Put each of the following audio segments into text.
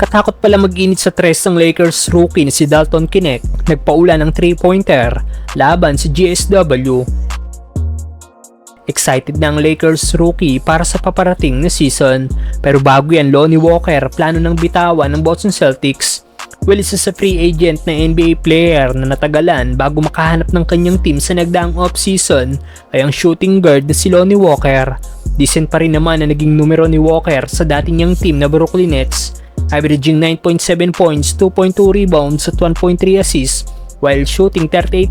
Katakot pala mag-init sa tres ng Lakers rookie na si Dalton Knecht, nagpaula ng 3-pointer laban sa GSW. Excited na ang Lakers rookie para sa paparating na season, pero bago yan Lonnie Walker plano ng bitawan ng Boston Celtics. Well, isa sa free agent na NBA player na natagalan bago makahanap ng kanyang team sa nagdaang off-season ay ang shooting guard na si Lonnie Walker. Decent pa rin naman na naging numero ni Walker sa dati niyang team na Brooklyn Nets, averaging 9.7 points, 2.2 rebounds at 1.3 assists while shooting 38%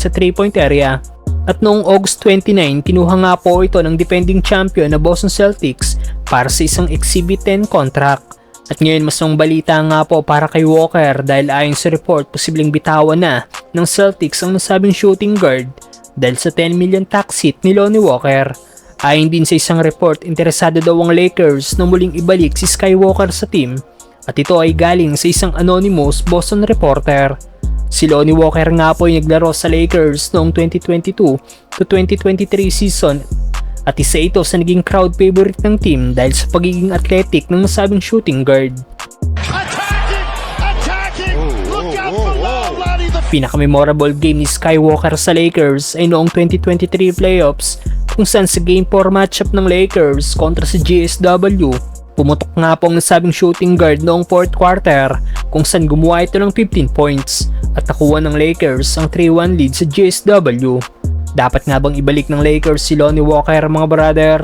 sa 3-point area. At noong August 29, kinuha nga po ito ng defending champion na Boston Celtics para sa isang Exhibit 10 contract. At ngayon masong balita nga po para kay Walker dahil ayon sa report posibleng bitawan na ng Celtics ang nasabing shooting guard dahil sa 10 million tax hit ni Lonnie Walker. Ayon din sa isang report, interesado daw ang Lakers na muling ibalik si Skywalker sa team at ito ay galing sa isang anonymous Boston reporter. Si Lonnie Walker nga po ay naglaro sa Lakers noong 2022 to 2023 season at isa ito sa naging crowd favorite ng team dahil sa pagiging athletic ng nasabing shooting guard. Pinaka-memorable game ni Skywalker sa Lakers ay noong 2023 playoffs kung saan sa Game 4 matchup ng Lakers kontra sa GSW, pumutok nga po ang nasabing shooting guard noong 4th quarter kung saan gumawa ito ng 15 points at nakuha ng Lakers ang 3-1 lead sa GSW. Dapat nga bang ibalik ng Lakers si Lonnie Walker mga brother?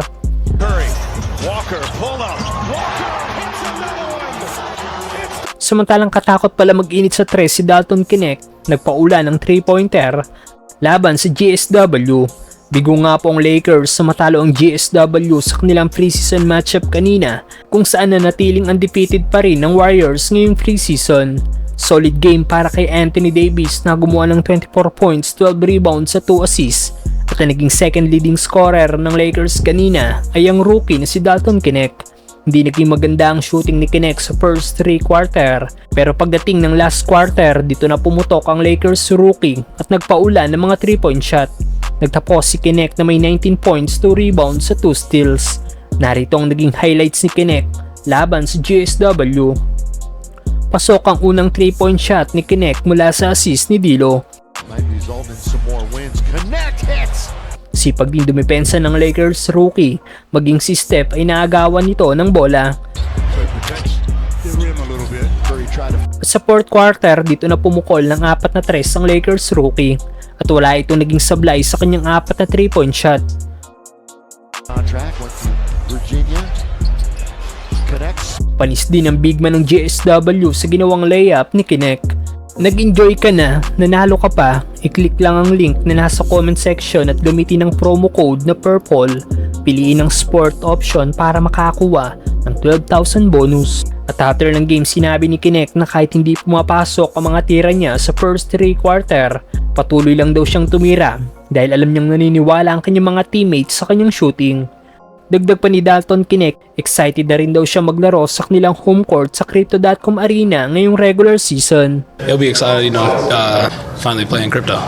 Samantalang katakot pala mag-init sa tres si Dalton Knecht, nagpaula ng 3-pointer laban sa GSW. Bigo nga po ang Lakers sa matalo ang GSW sa kanilang preseason matchup kanina kung saan nanatiling undefeated pa rin ng Warriors ngayong preseason. Solid game para kay Anthony Davis na gumawa ng 24 points, 12 rebounds at 2 assists. At ang naging second leading scorer ng Lakers kanina ay ang rookie na si Dalton Knecht. Hindi naging maganda ang shooting ni Knecht sa first 3 quarter pero pagdating ng last quarter dito na pumutok ang Lakers rookie at nagpaula ng mga 3-point shot. Nagtapos si Knecht na may 19 points, 2 rebounds at 2 steals. Narito ang naging highlights ni Knecht laban sa GSW. Pasok ang unang 3-point shot ni Knecht mula sa assist ni D'Lo. Sipag din dumepensa ng Lakers rookie, maging si Steph ay naagawan nito ng bola. At sa 4th quarter dito na pumukol ng 4 na tres ang Lakers rookie at wala itong naging sablay sa kanyang 4 na 3-point shot. Panis din ang big man ng GSW sa ginawang layup ni Knecht. Nag-enjoy ka na, nanalo ka pa, i-click lang ang link na nasa comment section at gamitin ang promo code na PURPLE. Piliin ang sport option para makakuha ng 12,000 bonus. At after ng game sinabi ni Knecht na kahit hindi pumapasok ang mga tira niya sa first 3 quarter, patuloy lang daw siyang tumira dahil alam niyang naniniwala ang kanyang mga teammates sa kanyang shooting. Dagdag pa ni Dalton Knecht, excited na rin daw siya maglaro sa kanilang home court sa Crypto.com Arena ngayong regular season. It'll be exciting, finally playing crypto.